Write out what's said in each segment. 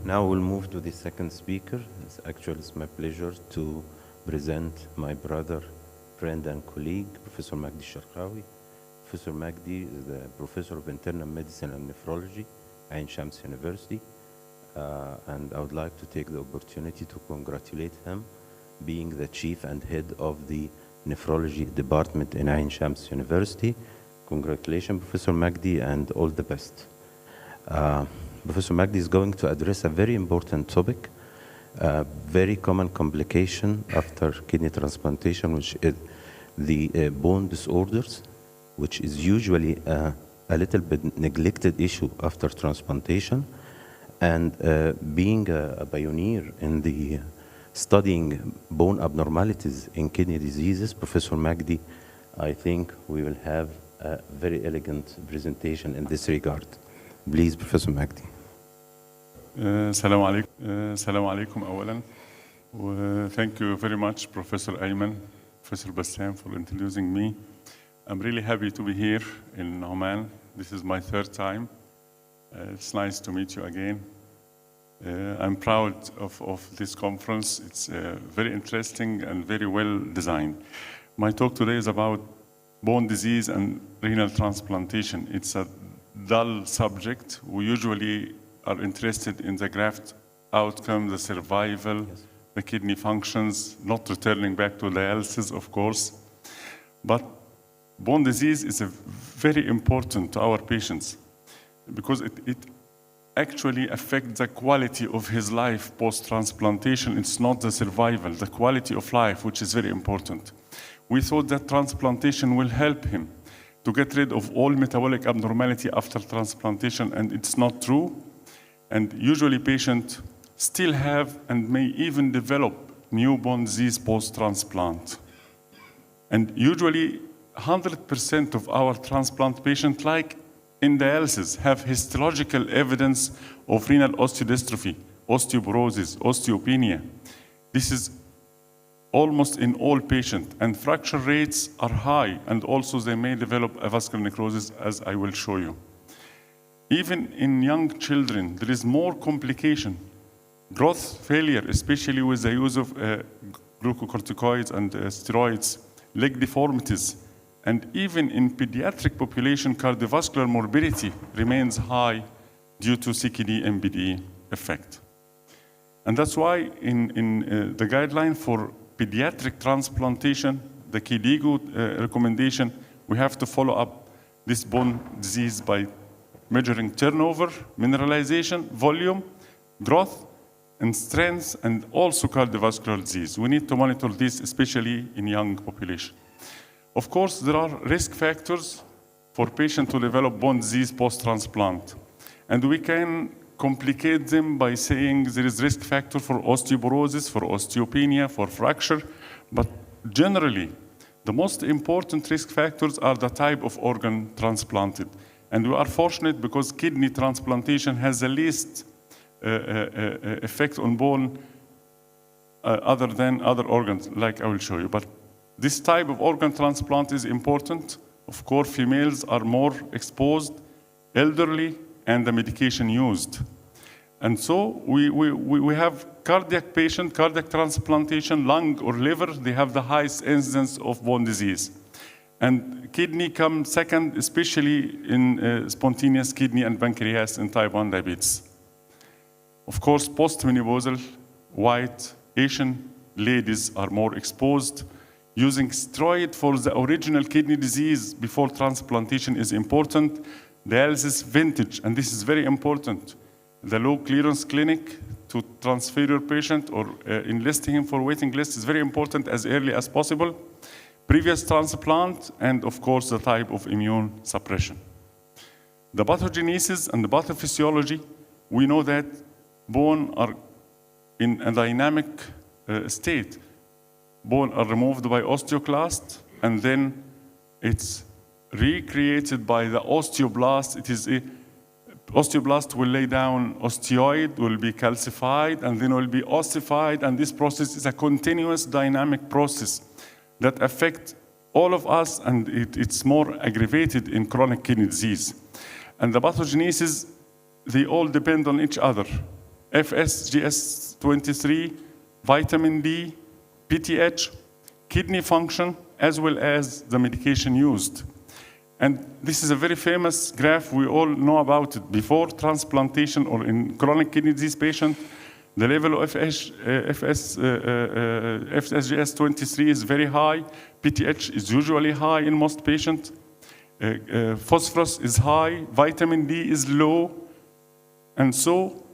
Now we'll move to the second speaker. It's my pleasure to present my brother, friend, and colleague, Professor Magdy Elsharkawy. Professor Magdy is the Professor of Internal Medicine and Nephrology at Ain Shams University. And I would like to take the opportunity to congratulate him being the chief and head of the nephrology department in Ain Shams University. Congratulations, Professor Magdy, and all the best. Professor Magdy is going to address a very important topic, very common complication after kidney transplantation, which is the bone disorders, which is usually a little bit neglected issue after transplantation. And being a pioneer in the studying bone abnormalities in kidney diseases, Professor Magdy, I think we will have a very elegant presentation in this regard. Please, Professor Magdy. Assalamu alaikum أولا. Thank you very much, Professor Ayman, Professor Bassam, for introducing me. I'm really happy to be here in Oman. This is my third time. It's nice to meet you again. I'm proud of this conference. It's very interesting and very well designed. My talk today is about bone disease and renal transplantation. It's a dull subject. We usually are interested in the graft outcome, the survival, yes, the kidney functions, not returning back to dialysis, of course. But bone disease is very important to our patients because it actually affects the quality of his life post-transplantation. It's not the survival, the quality of life, which is very important. We thought that transplantation will help him to get rid of all metabolic abnormality after transplantation, and it's not true. And usually patients still have and may even develop new bone disease post-transplant. And usually 100% of our transplant patients, like in dialysis, have histological evidence of renal osteodystrophy, osteoporosis, osteopenia. This is almost in all patients, and fracture rates are high, and also they may develop avascular necrosis, as I will show you. Even in young children, there is more complication. Growth failure, especially with the use of glucocorticoids and steroids, leg deformities, and even in pediatric population, cardiovascular morbidity remains high due to CKD MBD effect. And that's why in the guideline for pediatric transplantation, the KDIGO recommendation, we have to follow up this bone disease by measuring turnover, mineralization, volume, growth, and strength, and also cardiovascular disease. We need to monitor this, especially in young population. Of course, there are risk factors for patients to develop bone disease post-transplant. And we can complicate them by saying there is risk factor for osteoporosis, for osteopenia, for fracture. But generally, the most important risk factors are the type of organ transplanted. And we are fortunate because kidney transplantation has the least effect on bone other than other organs, like I will show you. But this type of organ transplant is important. Of course, females are more exposed, elderly, and the medication used. And so we have cardiac patient, cardiac transplantation, lung or liver, they have the highest incidence of bone disease. And kidney comes second, especially in spontaneous kidney and pancreas in type 1 diabetes. Of course, post-menopausal, white, Asian ladies are more exposed. Using steroid for the original kidney disease before transplantation is important. Dialysis vintage, and this is very important. The low clearance clinic to transfer your patient or enlisting him for waiting list is very important as early as possible. Previous transplant, and of course the type of immune suppression. The pathogenesis and the pathophysiology, we know that bone are in a dynamic state. Bone are removed by osteoclast, and then it's recreated by the osteoblast. Osteoblast will lay down osteoid, will be calcified, and then will be ossified, and this process is a continuous dynamic process that affects all of us, and it's more aggravated in chronic kidney disease. And the pathogenesis they all depend on each other. FSGS23, vitamin D, PTH, kidney function, as well as the medication used. And this is a very famous graph. We all know about it. Before transplantation or in chronic kidney disease patient, the level of FSGS23 is very high. PTH is usually high in most patients. Phosphorus is high. Vitamin D is low. And so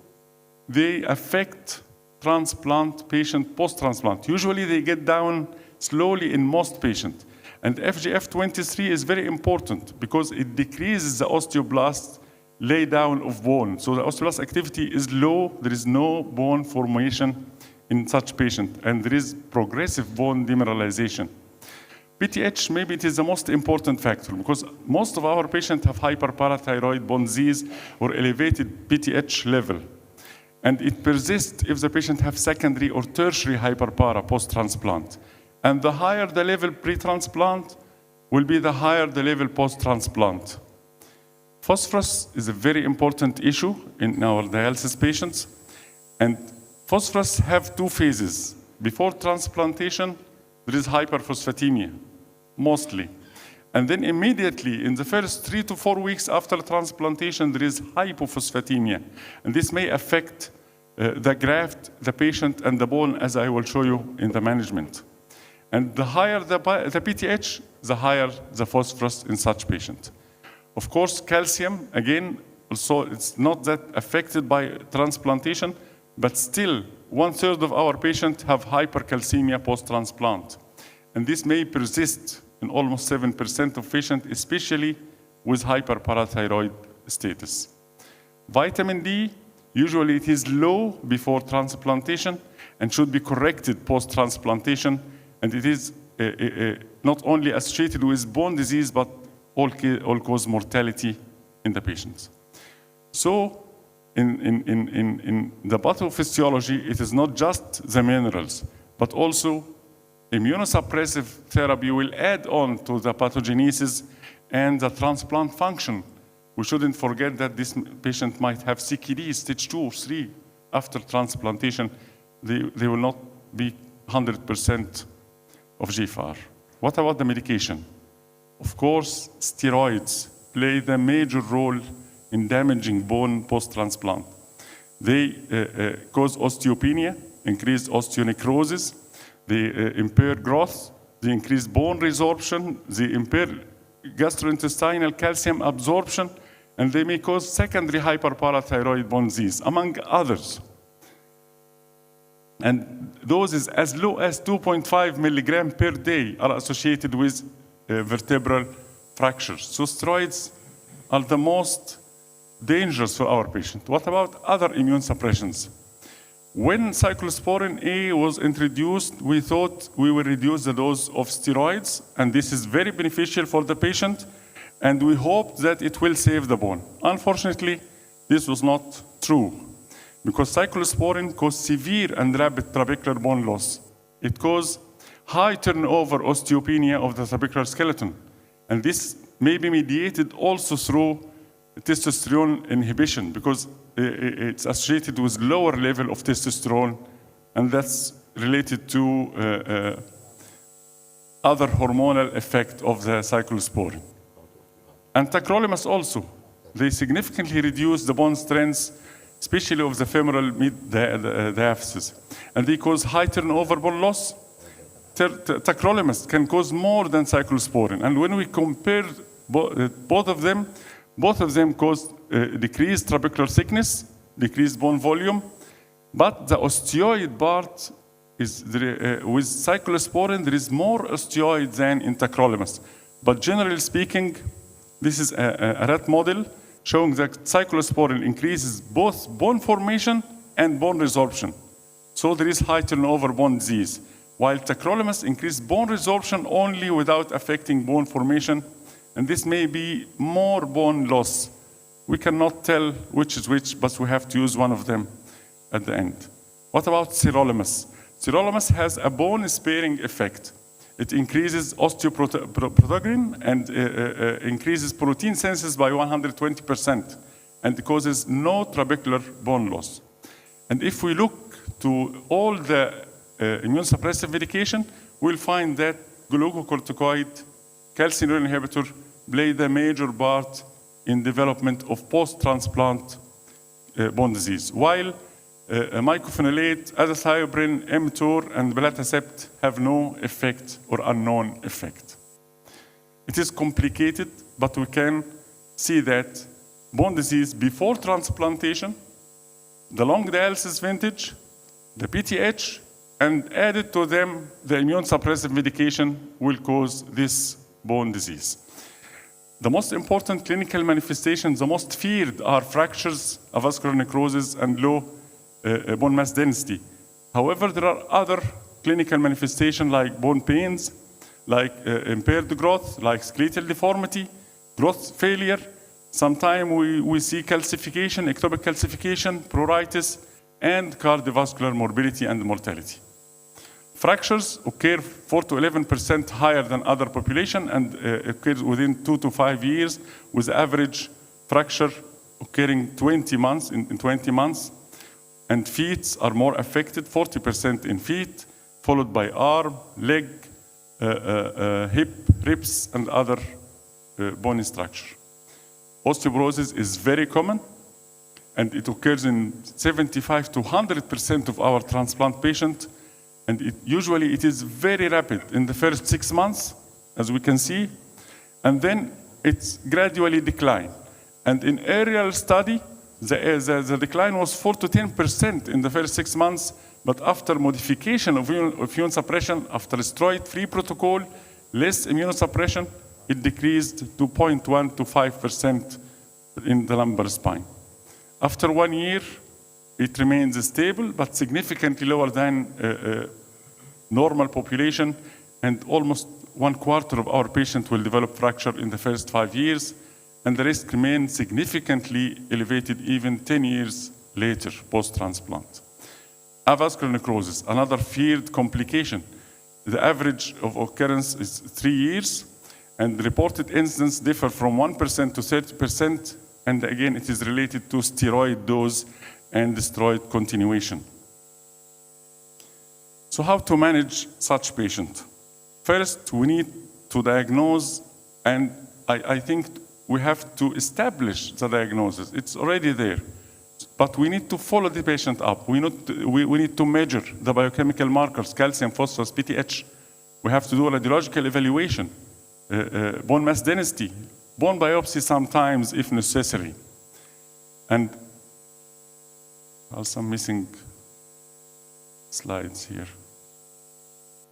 they affect transplant patient post-transplant. Usually they get down slowly in most patients. And FGF23 is very important because it decreases the osteoblast lay down of bone. So the osteoblast activity is low. There is no bone formation in such patient. And there is progressive bone demineralization. PTH, maybe it is the most important factor because most of our patients have hyperparathyroid bone disease or elevated PTH level. And it persists if the patient have secondary or tertiary hyperpara post-transplant. And the higher the level pre-transplant will be the higher the level post-transplant. Phosphorus is a very important issue in our dialysis patients. And phosphorus have two phases. Before transplantation, there is hyperphosphatemia, mostly. And then immediately, in the first 3 to 4 weeks after transplantation, there is hypophosphatemia. And this may affect the graft, the patient, and the bone, as I will show you in the management. And the higher the PTH, the higher the phosphorus in such patient. Of course, calcium, again, also it's not that affected by transplantation, but still 1/3 of our patients have hypercalcemia post-transplant. And this may persist in almost 7% of patients, especially with hyperparathyroid status. Vitamin D, usually it is low before transplantation and should be corrected post-transplantation. And it is not only associated with bone disease, but all cause mortality in the patients. So in the pathophysiology, it is not just the minerals, but also immunosuppressive therapy will add on to the pathogenesis and the transplant function. We shouldn't forget that this patient might have CKD stage 2 or 3 after transplantation. They will not be 100% of GFR. What about the medication? Of course, steroids play the major role in damaging bone post-transplant. They cause osteopenia, increased osteonecrosis, they impair growth, they increase bone resorption, they impair gastrointestinal calcium absorption, and they may cause secondary hyperparathyroid bone disease, among others. And doses as low as 2.5 milligrams per day are associated with vertebral fractures. So steroids are the most dangerous for our patient. What about other immune suppressions? When cyclosporin A was introduced, we thought we would reduce the dose of steroids, and this is very beneficial for the patient, and we hoped that it will save the bone. Unfortunately, this was not true, because cyclosporin caused severe and rapid trabecular bone loss. It caused high turnover osteopenia of the trabecular skeleton, and this may be mediated also through testosterone inhibition, because it's associated with lower level of testosterone, and that's related to other hormonal effect of the cyclosporin. And tacrolimus also, they significantly reduce the bone strength, especially of the femoral diaphysis, and they cause high turnover bone loss. Tacrolimus can cause more than cyclosporin, and when we compare both of them cause decreased trabecular thickness, decreased bone volume, but the osteoid part is, with cyclosporin, there is more osteoid than in tacrolimus. But generally speaking, this is a rat model showing that cyclosporin increases both bone formation and bone resorption. So there is high turnover bone disease, while tacrolimus increases bone resorption only without affecting bone formation, and this may be more bone loss. We cannot tell which is which, but we have to use one of them at the end. What about sirolimus? Sirolimus has a bone-sparing effect. It increases osteoprotein and increases protein synthesis by 120%. and causes no trabecular bone loss. And if we look to all the immunosuppressive medication, we'll find that glucocorticoid, calcineurin inhibitor played a major part in development of post-transplant bone disease, while mycophenolate, azathioprine, mTOR, and belatacept have no effect or unknown effect. It is complicated, but we can see that bone disease before transplantation, the long dialysis vintage, the PTH, and added to them the immune suppressive medication will cause this bone disease. The most important clinical manifestations, the most feared, are fractures, avascular necrosis, and low bone mass density. However, there are other clinical manifestations like bone pains, like impaired growth, like skeletal deformity, growth failure. Sometimes we see calcification, ectopic calcification, pruritus, and cardiovascular morbidity and mortality. Fractures occur 4 to 11% higher than other population and occurs within 2 to 5 years, with average fracture occurring 20 months, in 20 months. And feet are more affected, 40% in feet, followed by arm, leg, hip, ribs, and other bony structure. Osteoporosis is very common, and it occurs in 75 to 100% of our transplant patients. And usually it is very rapid in the first 6 months, as we can see, and then it's gradually decline. And in aerial study, the decline was 4 to 10% in the first 6 months, but after modification of immune suppression, after steroid-free protocol, less immunosuppression, it decreased to 0.1 to 5% in the lumbar spine. After 1 year, it remains stable, but significantly lower than normal population, and almost 1/4 of our patients will develop fracture in the first 5 years, and the risk remains significantly elevated even 10 years later, post-transplant. Avascular necrosis, another feared complication. The average of occurrence is 3 years, and the reported incidence differ from 1% to 30%, and again, it is related to steroid dose and steroid continuation. So how to manage such patient? First, we need to diagnose, and I think we have to establish the diagnosis. It's already there, but we need to follow the patient up. We need to measure the biochemical markers, calcium, phosphorus, PTH. We have to do a radiological evaluation, bone mass density, bone biopsy sometimes if necessary. And also I'm missing slides here.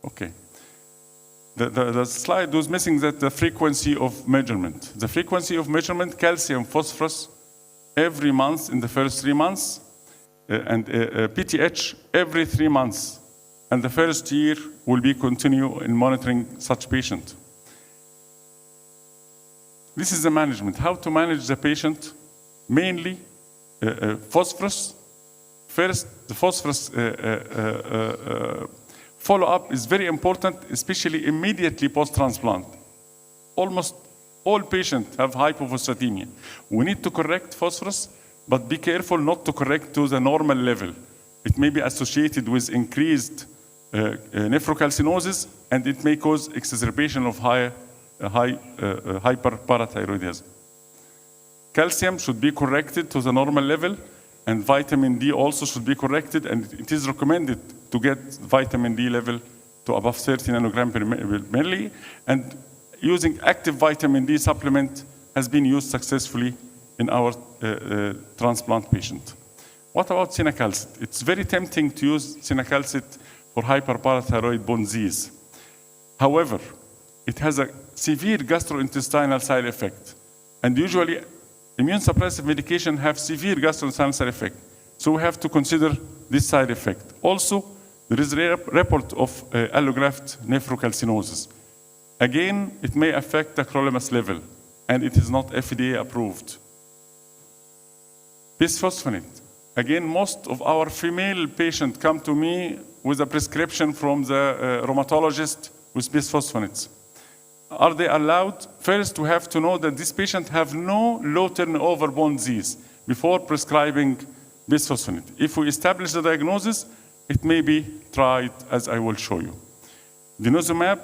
Okay. The slide was missing that the frequency of measurement. The frequency of measurement, calcium, phosphorus, every month in the first 3 months, and PTH every 3 months. And the first year will be continue in monitoring such patient. This is the management. How to manage the patient? Mainly phosphorus. First, the phosphorus follow-up is very important, especially immediately post-transplant. Almost all patients have hypophosphatemia. We need to correct phosphorus, but be careful not to correct to the normal level. It may be associated with increased nephrocalcinosis, and it may cause exacerbation of hyperparathyroidism. Calcium should be corrected to the normal level, and vitamin D also should be corrected, and it is recommended to get vitamin D level to above 30 nanogram per milli, and using active vitamin D supplement has been used successfully in our transplant patient. What about cinacalcet? It's very tempting to use cinacalcet for hyperparathyroid bone disease. However, it has a severe gastrointestinal side effect, and usually immune suppressive medication have severe gastrointestinal side effect. So we have to consider this side effect. Also, there is a report of allograft nephrocalcinosis. Again, it may affect the acrylomase level, and it is not FDA approved. Bisphosphonate. Again, most of our female patients come to me with a prescription from the rheumatologist with bisphosphonates. Are they allowed? First, we have to know that these patients have no low turnover bone disease, before prescribing bisphosphonate. If we establish the diagnosis, it may be tried as I will show you. Denosumab,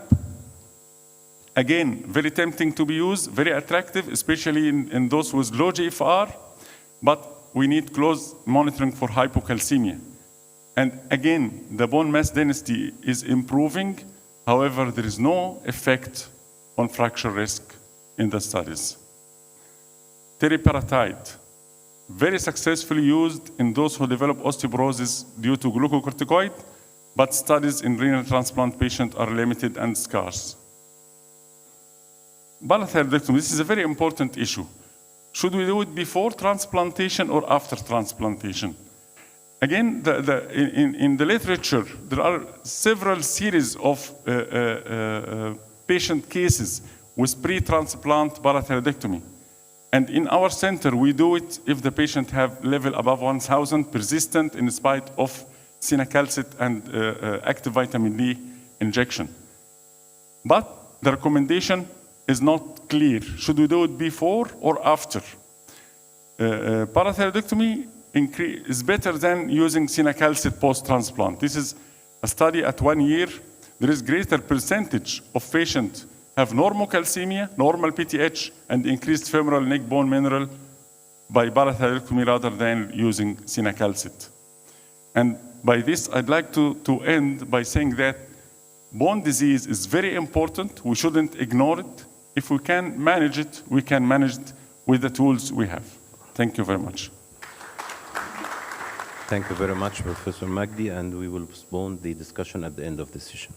again, very tempting to be used, very attractive, especially in those with low GFR, but we need close monitoring for hypocalcemia. And again, the bone mass density is improving. However, there is no effect on fracture risk in the studies. Teriparatide, very successfully used in those who develop osteoporosis due to glucocorticoid, but studies in renal transplant patients are limited and scarce. Parathyroidectomy, this is a very important issue. Should we do it before transplantation or after transplantation? Again, in the literature, there are several series of patient cases with pre-transplant parathyroidectomy. And in our center, we do it if the patient have level above 1,000, persistent in spite of cinacalcet and active vitamin D injection. But the recommendation is not clear. Should we do it before or after? Parathyroidectomy is better than using cinacalcet post-transplant. This is a study at 1 year. There is greater percentage of patients have normal calcemia, normal PTH, and increased femoral neck bone mineral by parathyroidectomy rather than using cinacalcet. And by this, I'd like to end by saying that bone disease is very important. We shouldn't ignore it. If we can manage it, we can manage it with the tools we have. Thank you very much. Thank you very much, Professor Magdy, and we will postpone the discussion at the end of the session.